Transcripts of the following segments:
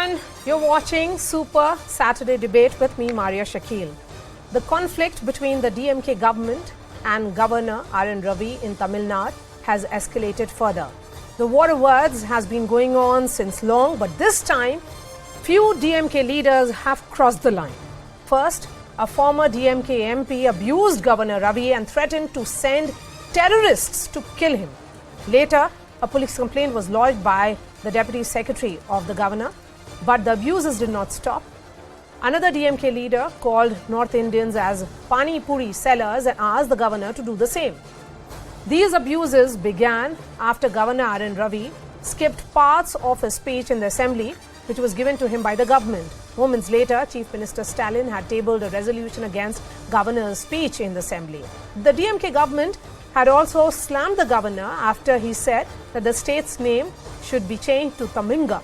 everyone, you're watching Super Saturday Debate with me, Maria Shakil. The conflict between the DMK government and Governor R.N. Ravi in Tamil Nadu has escalated further. The war of words has been going on since long, but this time, few DMK leaders have crossed the line. First, a former DMK MP abused Governor Ravi and threatened to send terrorists to kill him. Later, a police complaint was lodged by the Deputy Secretary of the Governor, but the abuses did not stop. Another DMK leader called North Indians as Pani Puri sellers and asked the Governor to do the same. These abuses began after Governor R.N. Ravi skipped parts of his speech in the Assembly, which was given to him by the government. Moments later, Chief Minister Stalin had tabled a resolution against Governor's speech in the Assembly. The DMK government had also slammed the Governor after he said that the state's name should be changed to Taminga.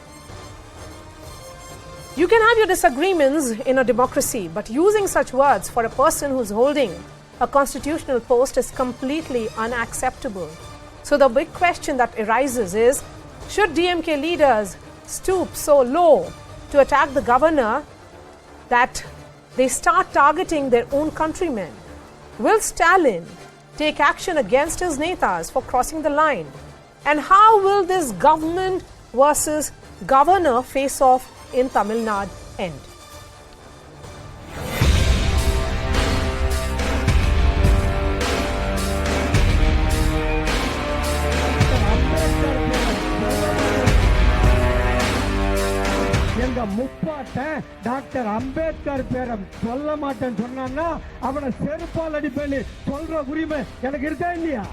You can have your disagreements in a democracy, but using such words for a person who's holding a constitutional post is completely unacceptable. So the big question that arises is, should DMK leaders stoop so low to attack the Governor that they start targeting their own countrymen? Will Stalin take action against his netas for crossing the line? And how will this government versus governor face-off in Tamil Nadu end? எங்க முப்பாட்ட doctor Ambedkar பேரை சொல்ல மாட்டேன்னு சொன்னான்னா அவனை செருப்பால் அடிப்பேன்னு சொல்ற உரிமை எனக்கு இருக்கா இல்லையா?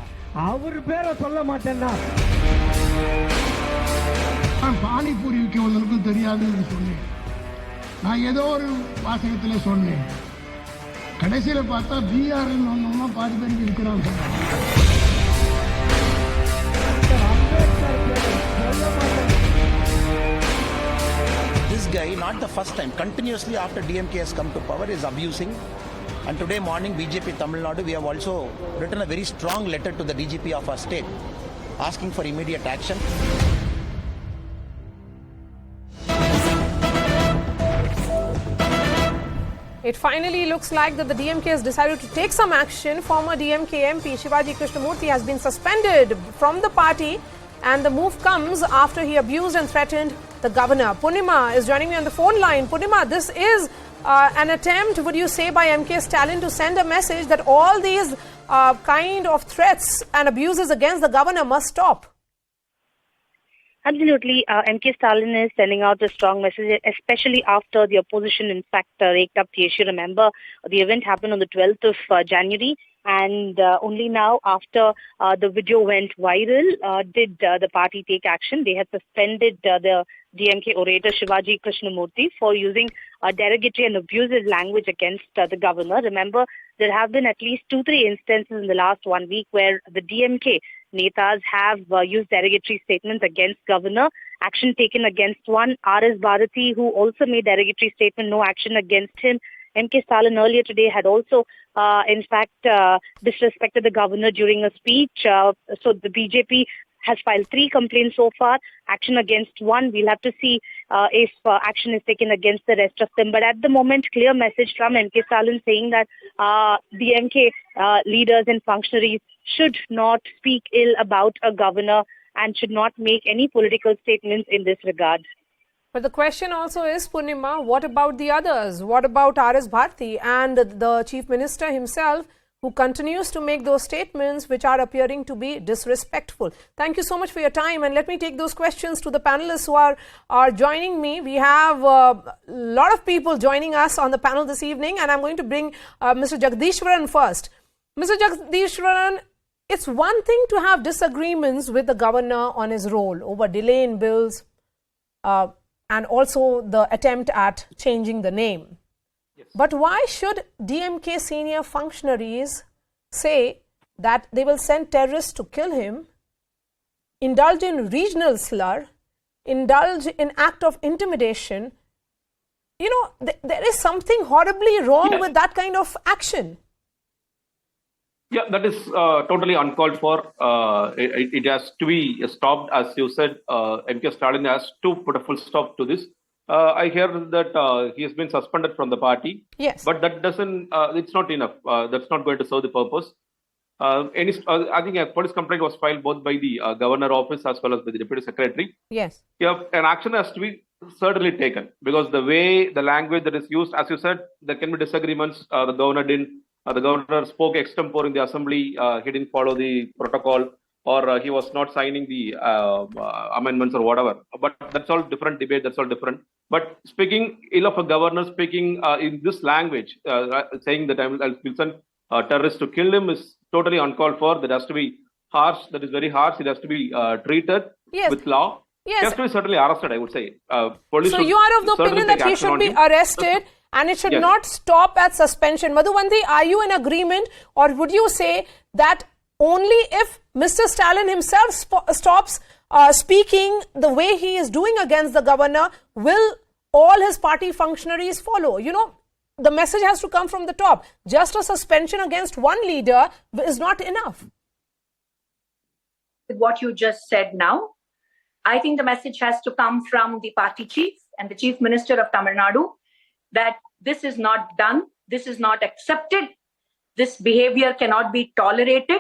அவர் பேரை சொல்ல மாட்டேன்னா பானிபூரி விற்கவர்களுக்கும் தெரியாதுன்னு சொன்னேன். நான் ஏதோ ஒரு வாசகத்தில் சொன்னேன். கடைசியில் பார்த்தா பிஆர்ன்னு ஒன்னொன்னா பாதி பேருக்கு இருக்கிறாங்க. This guy, not the first time, continuously after DMK has come to power, is abusing. And today morning, BJP Tamil Nadu, we have also written a very strong letter to the DGP of our state, asking for immediate action. It finally looks like that the DMK has decided to take some action. Former DMK MP Shivaji Krishnamurthy has been suspended from the party, and the move comes after he abused and threatened the governor. Purnima is joining me on the phone line. Purnima, this is an attempt, would you say, by MK Stalin to send a message that all these kind of threats and abuses against the governor must stop? Absolutely. MK Stalin is sending out a strong message, especially after the opposition, in fact, raked up the issue. Remember, the event happened on the 12th of January, and only now, after the video went viral, did the party take action. They had suspended the DMK orator Shivaji Krishnamurthy for using derogatory and abusive language against the governor. Remember, there have been at least 2-3 instances in the last 1 week where the DMK Netas have used derogatory statements against governor. Action taken against one, R.S. Bharati, who also made derogatory statement, no action against him. MK Stalin earlier today had also, in fact, disrespected the governor during a speech. So the BJP has filed 3 complaints so far. Action against one. We'll have to see if action is taken against the rest of them. But at the moment, clear message from MK Stalin saying that the MK leaders and functionaries should not speak ill about a governor and should not make any political statements in this regard. But the question also is, Purnima, what about the others? What about R.S. Bharati and the Chief Minister himself, who continues to make those statements which are appearing to be disrespectful? Thank you so much for your time, and let me take those questions to the panelists who are joining me. We have a lot of people joining us on the panel this evening, and I'm going to bring Mr. Jagdishwaran first. Mr. Jagdishwaran, it's one thing to have disagreements with the governor on his role over delay in bills and also the attempt at changing the name. Yes. But why should DMK senior functionaries say that they will send terrorists to kill him, indulge in regional slur, indulge in act of intimidation? You know, there is something horribly wrong with that kind of action. Yeah, that is totally uncalled for. It has to be stopped. As you said, MK Stalin has to put a full stop to this. I hear that he has been suspended from the party. Yes. But that doesn't, it's not enough. That's not going to serve the purpose. I think a police complaint was filed both by the governor office as well as by the deputy secretary. Yes. Yeah, an action has to be certainly taken because the way the language that is used, as you said, there can be disagreements. The governor didn't. The governor spoke extempore in the assembly. He didn't follow the protocol, or he was not signing the amendments or whatever. But that's all different debate. That's all different. But speaking ill of a governor, speaking in this language, saying that I'll send terrorists to kill him is totally uncalled for. That has to be harsh. That is very harsh. It has to be treated with law. Yes. He has to be certainly arrested, I would say. Police so you are of the opinion that he should be arrested and it should not stop at suspension. Madhuvanti, are you in agreement, or would you say that only if Mr. Stalin himself stops speaking the way he is doing against the governor, will all his party functionaries follow? You know, the message has to come from the top. Just a suspension against one leader is not enough. With what you just said now, I think the message has to come from the party chief and the chief minister of Tamil Nadu that this is not done, this is not accepted, this behavior cannot be tolerated.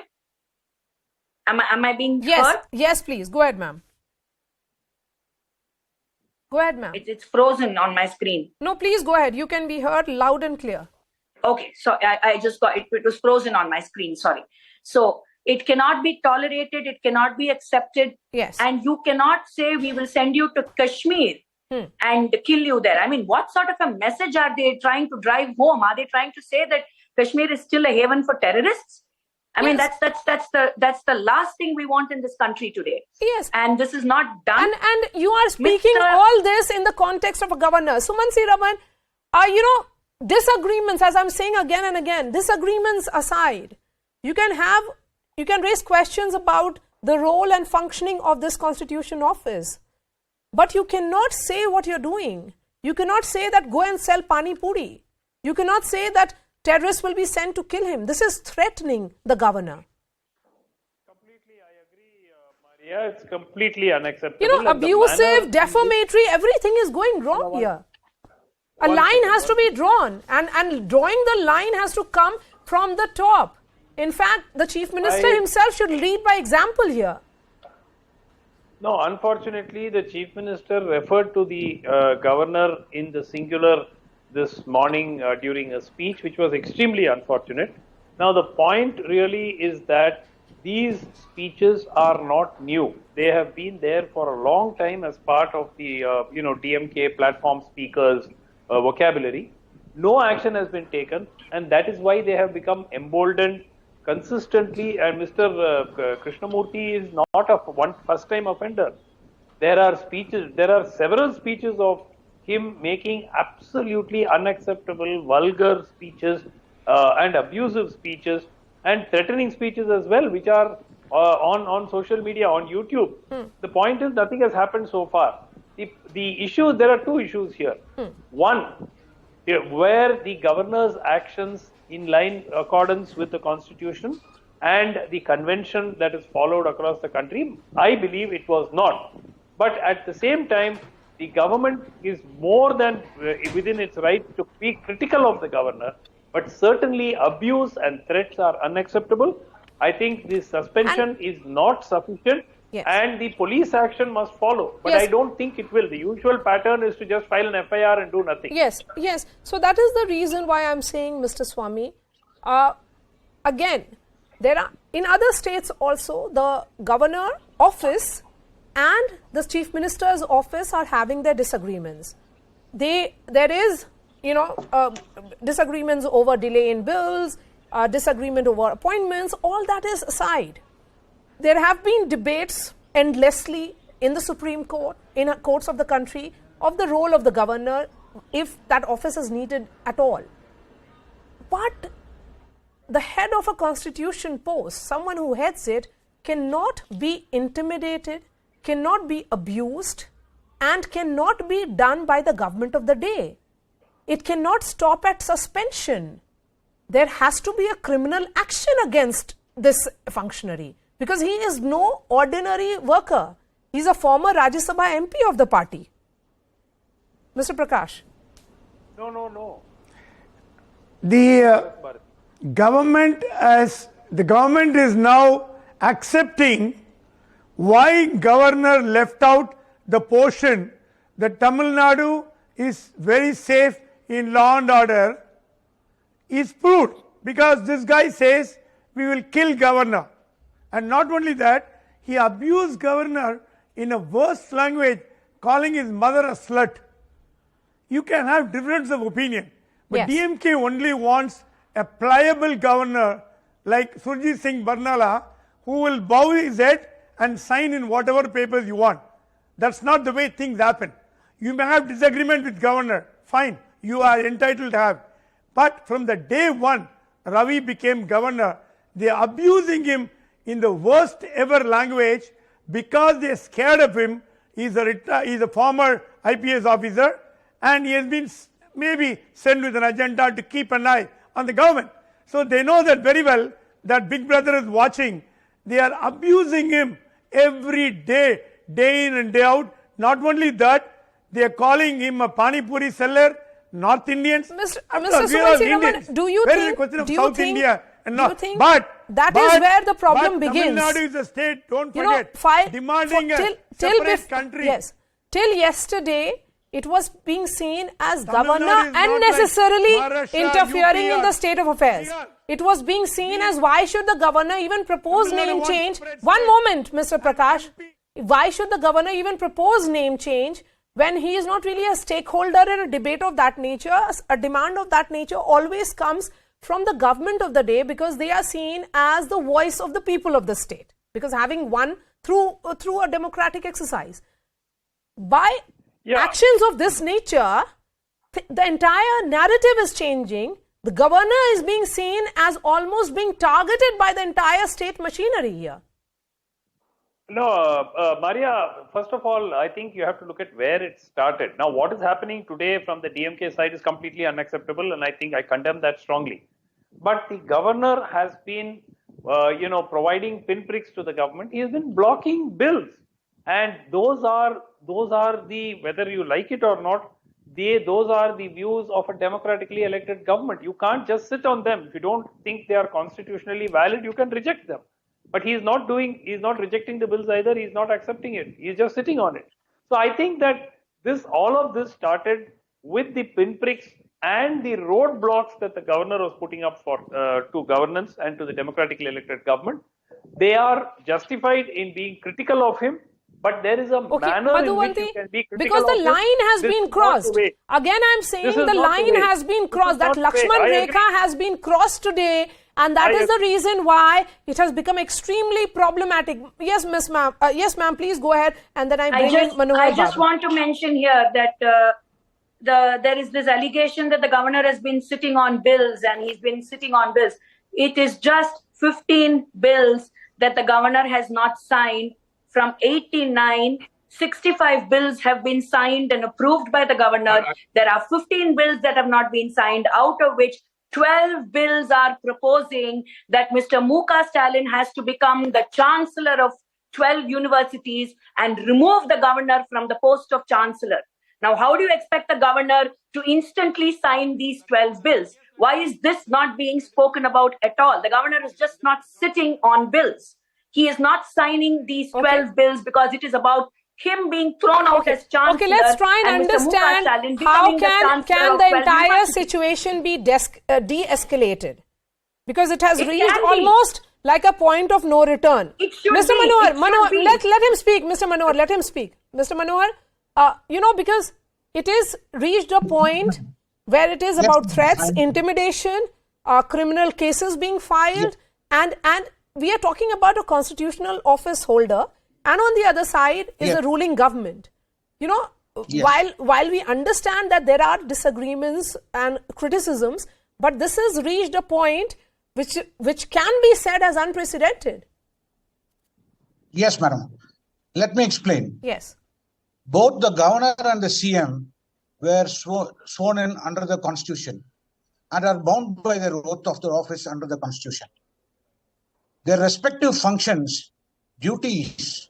Am I being heard? Yes, please. Go ahead, ma'am. Go ahead, ma'am. It's frozen on my screen. No, please go ahead. You can be heard loud and clear. Okay, so I just got it. It was frozen on my screen. Sorry. So it cannot be tolerated. It cannot be accepted. Yes. And you cannot say we will send you to Kashmir and kill you there. I mean, what sort of a message are they trying to drive home? Are they trying to say that Kashmir is still a haven for terrorists? I mean, that's the last thing we want in this country today. Yes. And this is not done. And you are speaking all this in the context of a governor. Sumansi Raman, disagreements, as I'm saying again and again, disagreements aside, you can raise questions about the role and functioning of this constitution office. But you cannot say what you're doing. You cannot say that go and sell pani puri. You cannot say that terrorists will be sent to kill him. This is threatening the governor. Completely, I agree, Maria. It's completely unacceptable. You know, abusive, defamatory, everything is going wrong here. A line has to be drawn, and drawing the line has to come from the top. In fact, the chief minister himself should lead by example here. No, unfortunately, the chief minister referred to the governor in the singular this morning during a speech, which was extremely unfortunate. Now, the point really is that these speeches are not new. They have been there for a long time as part of the DMK platform speakers vocabulary. No action has been taken, and that is why they have become emboldened consistently. And Mr. Krishnamurthy is not a first-time offender. There are several speeches of him making absolutely unacceptable, vulgar speeches and abusive speeches and threatening speeches as well, which are on social media, on YouTube. The point is, nothing has happened so far. The issue, there are two issues here. One, where the governor's actions in accordance with the constitution and the convention that is followed across the country, I believe it was not. But at the same time, the government is more than within its right to be critical of the governor, but certainly abuse and threats are unacceptable. I think this suspension is not sufficient. Yes. And the police action must follow. But I don't think it will. The usual pattern is to just file an FIR and do nothing. Yes. So that is the reason why I'm saying, Mr. Swami, again, there are in other states also, the governor office and the chief minister's office are having their disagreements. There is, disagreements over delay in bills, disagreement over appointments, all that is aside. There have been debates endlessly in the Supreme Court, in courts of the country, of the role of the governor, if that office is needed at all. But the head of a constitution post, someone who heads it, cannot be intimidated, cannot be abused, and cannot be done by the government of the day. It cannot stop at suspension. There has to be a criminal action against this functionary, because he is no ordinary worker. He is a former Rajya Sabha MP of the party. Mr. Prakash. No. The government is now accepting why governor left out the portion that Tamil Nadu is very safe in law and order is proved, because this guy says we will kill governor, and not only that, he abused governor in a worse language, calling his mother a slut. You can have difference of opinion, but Yes. DMK only wants a pliable governor like Surjit Singh Barnala, who will bow his head and sign in whatever papers you want. That's not the way things happen. You may have disagreement with governor, fine, you are entitled to have. But from the day one Ravi became governor, they are abusing him in the worst ever language because they are scared of him. He is a former IPS officer, and he has been maybe sent with an agenda to keep an eye on the government. So they know that very well that Big Brother is watching. They are abusing him every day, day in and day out. Not only that, they are calling him a Pani Puri seller, North Indians. Mr. After all, we are all Indians. Do you Where is think, the question of do you South think, India and do you North? think But that is where the problem begins? Tamil Nadu is a state, don't You know, forget, demanding a separate country. Yes, till yesterday, it was being seen as Tamil governor Nadu is not unnecessarily like Maharashtra, interfering UP in the or state of affairs. Bihar. It was being seen as, why should the governor even propose Tamil Nadu name wants change? separate One state. moment, Mr. Prakash. Why should the governor even propose name change when he is not really a stakeholder in a debate of that nature? A demand of that nature always comes from the government of the day, because they are seen as the voice of the people of the state, because having won through a democratic exercise. By actions of this nature, the entire narrative is changing. The governor is being seen as almost being targeted by the entire state machinery here. No, Maria, first of all, I think you have to look at where it started. Now, what is happening today from the DMK side is completely unacceptable, and I think I condemn that strongly. But the governor has been, providing pinpricks to the government. He has been blocking bills, and those are the, whether you like it or not, those are the views of a democratically elected government. You can't just sit on them. If you don't think they are constitutionally valid, you can reject them. But he's not rejecting the bills either. He's not accepting it. He's just sitting on it. So I think that all of this started with the pinpricks and the roadblocks that the governor was putting up for to governance and to the democratically elected government. They are justified in being critical of him, but there is a manner in which you can be critical because the of line has This been is not crossed. the way. Again, I'm saying This is the not the line way. has been This crossed. is That not the way. Lakshman I Rekha agree. has been crossed today, and that is the reason why it has become extremely problematic. Yes, Miss Ma'am. Yes, ma'am. Please go ahead, and then I bring in Manohar. I just want to mention here that there is this allegation that the governor has been sitting on bills, and he's been sitting on bills. It is just 15 bills that the governor has not signed from 89. 65 bills have been signed and approved by the governor. There are 15 bills that have not been signed, out of which 12 bills are proposing that Mr. Stalin has to become the chancellor of 12 universities and remove the governor from the post of chancellor. Now, how do you expect the governor to instantly sign these 12 bills? Why is this not being spoken about at all? The governor is just not sitting on bills. He is not signing these 12 bills because it is about him being thrown out as chancellor. Okay, let's try and understand how can the entire situation be de-escalated, because it has reached almost like a point of no return. Mr. Manohar, let him speak. Mr. Manohar, let him speak. Mr. Manohar, because it is reached a point where it is about threats, intimidation, criminal cases being filed, and we are talking about a constitutional office holder. And on the other side is the ruling government. While we understand that there are disagreements and criticisms, but this has reached a point which can be said as unprecedented. Yes, madam. Let me explain. Yes. Both the governor and the CM were sworn in under the Constitution and are bound by their oath of their office under the Constitution. Their respective functions, duties,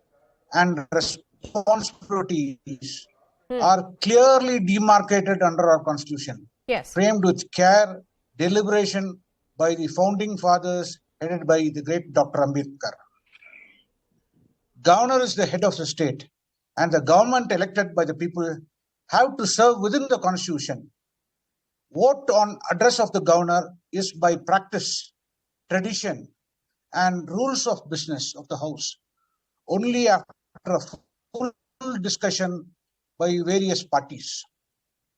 and responsibilities are clearly demarcated under our constitution. Yes. Framed with care, deliberation by the founding fathers headed by the great Dr. Ambedkar. Governor is the head of the state, and the government elected by the people have to serve within the constitution. Vote on address of the governor is by practice, tradition, and rules of business of the house. Only after a full discussion by various parties.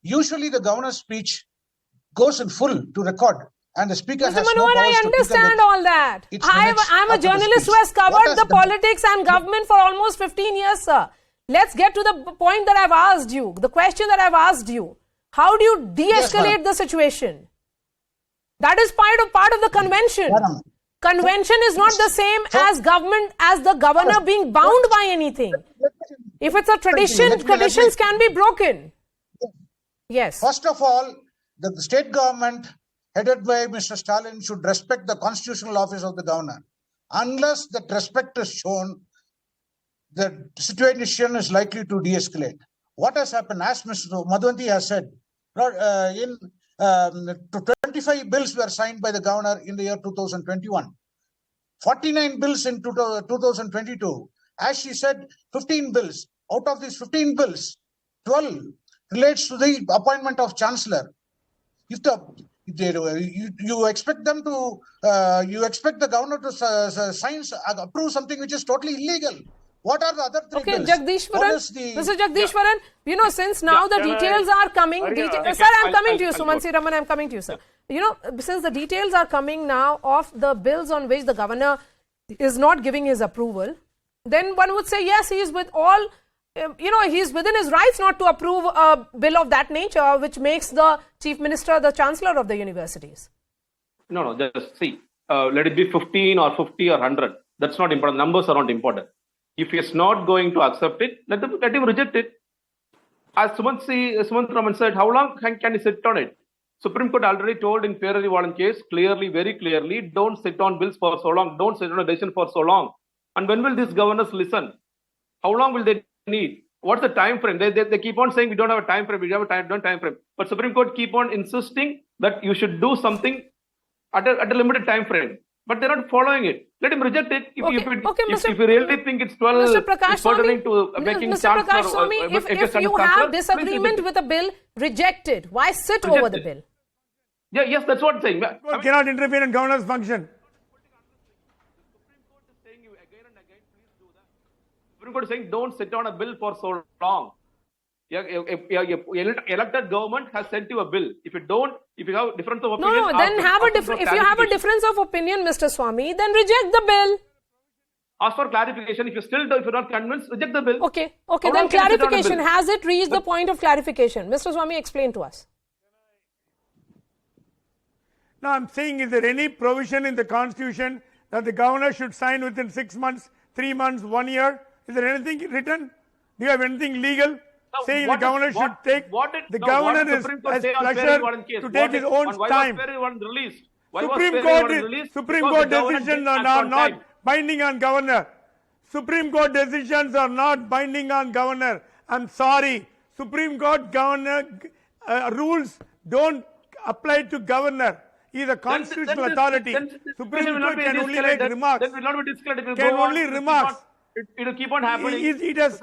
Usually the governor's speech goes in full to record, and the speaker Mr. has no Manohar, powers I to understand all that. I'm a journalist who has covered the politics and government for almost 15 years, sir. Let's get to the point that I've asked you, the question that I've asked you. How do you de-escalate the situation? That is part of the convention. Madam. Convention is not the same as government, as the governor being bound by anything. If it's a tradition, traditions can be broken. Yes. First of all, the state government headed by Mr. Stalin should respect the constitutional office of the governor. Unless that respect is shown, the situation is likely to de-escalate. What has happened, as Mr. Madhvanti has said, 25 bills were signed by the governor in the year 2021. 49 bills in 2022. As she said, 15 bills. Out of these 15 bills, 12 relates to the appointment of chancellor. If you expect them to, you expect the governor to approve something which is totally illegal. What are the other three bills? Jagdishwaran, Mr. Jagdishwaran, since now the details are coming, sir, I'm coming to you, Sumansi Raman, I'm coming to you, sir. Since the details are coming now of the bills on which the governor is not giving his approval, then one would say, yes, he is with all, he is within his rights not to approve a bill of that nature, which makes the chief minister the chancellor of the universities. No, just see, let it be 15 or 50 or 100. That's not important. Numbers are not important. If he is not going to accept it, let him reject it. As Sumant Raman said, how long can he sit on it? Supreme Court already told in Ferrari Wallen case clearly, very clearly, don't sit on bills for so long, don't sit on a decision for so long. And when will these governors listen? How long will they need? What's the time frame? They keep on saying we don't have a time frame, we have a time frame. But Supreme Court keep on insisting that you should do something at a limited time frame. But they're not following it. Let him reject it. If you really think it's 12, it's pertaining to making Mr. Prakash Swami, if you have disagreement with a bill, reject it. Why sit over the bill? Yeah, yes, that's what I'm saying. Cannot interfere in governor's function. Supreme Court is saying don't sit on a bill for so long. Elected government has sent you a bill. If you have difference of opinion, then if you have a difference of opinion, Mr. Swami, then reject the bill. Ask for clarification. If you're not convinced, reject the bill. Okay. Then clarification. Has it reached the point of clarification? Mr. Swami, explain to us. Now, I'm saying, is there any provision in the constitution that the governor should sign within 6 months, 3 months, 1 year? Is there anything written? Do you have anything legal? Saying the governor should take, the governor has pleasure to take his own time. Supreme Court decisions are not binding on governor. Supreme Court decisions are not binding on governor. I'm sorry. Supreme Court rules don't apply to governor. He is a constitutional authority. Supreme Court can only make remarks. Can only remarks. It will keep on happening.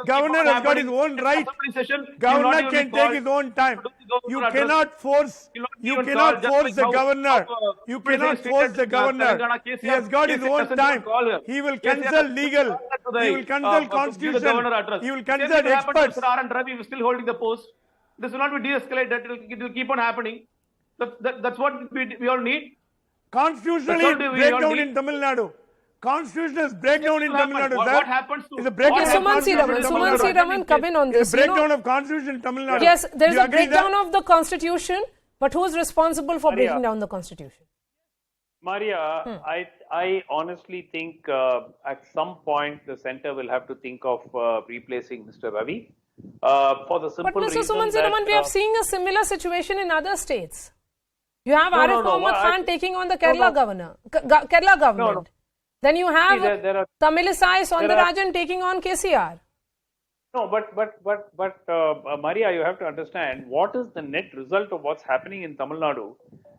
Governor has got his own right. Governor can take his own time. You cannot force the governor. You cannot force the governor. He has got his own time. He will consult legal. He will consult constitution. He will consult experts. Ravi is still holding the post. This will not be de-escalated. It will keep on happening. That's what we all need. Constitutionally breakdown in Tamil Nadu. Constitutional breakdown in Tamil Nadu. What happens to... Sumansi Raman, come in on this. Breakdown of constitution in Tamil Nadu. Yes, there is a breakdown of the constitution, but who is responsible for breaking down the constitution? Maria, I honestly think at some point the centre will have to think of replacing Mr. Ravi. For the simple reason Mr. Sumansi Raman, we have seen a similar situation in other states. You have Arif Mohammad Khan taking on the Kerala government. Then you have Tamilisai Soundarajan taking on KCR. No, but Maria, you have to understand what is the net result of what's happening in Tamil Nadu.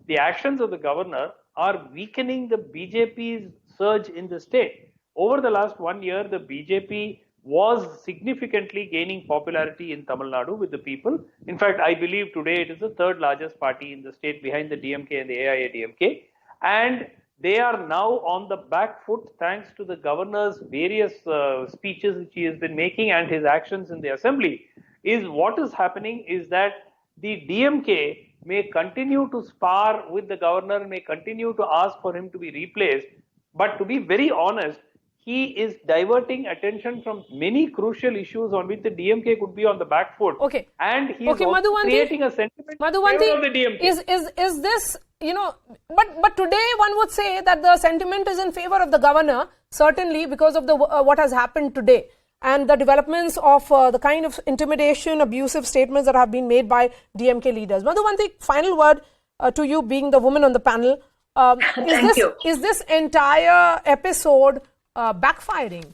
The actions of the governor are weakening the BJP's surge in the state. Over the last 1 year, the BJP was significantly gaining popularity in Tamil Nadu with the people. In fact, I believe today it is the third largest party in the state behind the DMK and the AIADMK. And they are now on the back foot thanks to the governor's various speeches which he has been making and his actions in the assembly. What is happening is that the DMK may continue to spar with the governor, may continue to ask for him to be replaced. But to be very honest, he is diverting attention from many crucial issues on which the DMK could be on the back foot. Okay. And he is also creating a sentiment in favor of the DMK. Is this, but today one would say that the sentiment is in favor of the governor, certainly because of the what has happened today and the developments of the kind of intimidation, abusive statements that have been made by DMK leaders. Madhuvanti, final word to you, being the woman on the panel. Is this entire episode backfiring?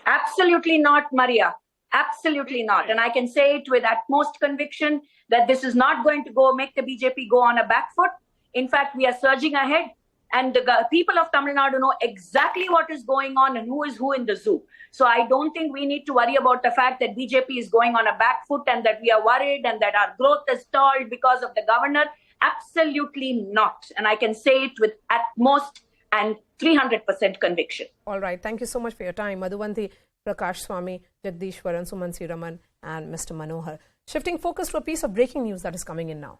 Absolutely not, Maria. Absolutely not. And I can say it with utmost conviction that this is not going to make the BJP go on a back foot. In fact, we are surging ahead, and the people of Tamil Nadu know exactly what is going on and who is who in the zoo. So I don't think we need to worry about the fact that BJP is going on a back foot and that we are worried and that our growth is stalled because of the governor. Absolutely not. And I can say it with utmost and 300% conviction. All right. Thank you so much for your time. Madhuvanti, Prakash Swami, Jagdishwaran, Sumansi Raman, and Mr. Manohar. Shifting focus to a piece of breaking news that is coming in now.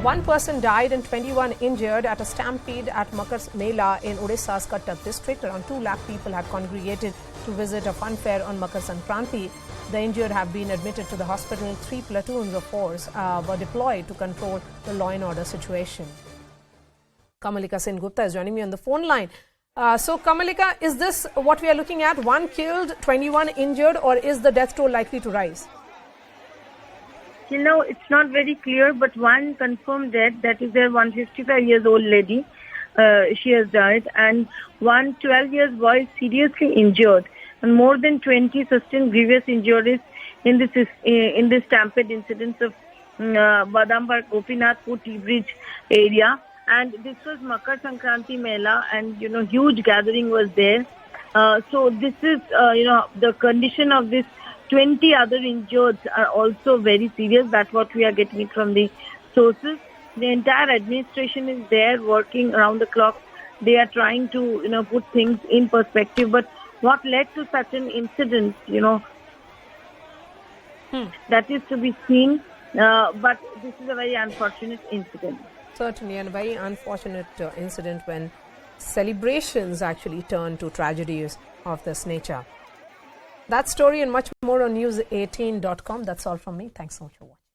One person died and 21 injured at a stampede at Makar Mela in Odisha's Cuttack district. Around 2 lakh people had congregated to visit a fun fair on Makar Sankranti. The injured have been admitted to the hospital. 3 platoons of force were deployed to control the law and order situation. Kamalika Sengupta is joining me on the phone line. So, Kamalika, is this what we are looking at? 1 killed, 21 injured, or is the death toll likely to rise? It's not very clear, but one confirmed death, that is their 155-year-old lady. She has died, and one 12-year boy is seriously injured, and more than 20 sustained grievous injuries in this stampede incidents of Badambar Gopinathpur T-Bridge area. And this was Makar Sankranti Mela, and huge gathering was there. So this is the condition of this 20 other injured are also very serious. That's what we are getting it from the sources. The entire administration is there working around the clock. They are trying to, put things in perspective. But what led to such an incident, that is to be seen. But this is a very unfortunate incident. Certainly, and a very unfortunate incident when celebrations actually turn to tragedies of this nature. That story and much more on news18.com. That's all from me. Thanks so much for watching.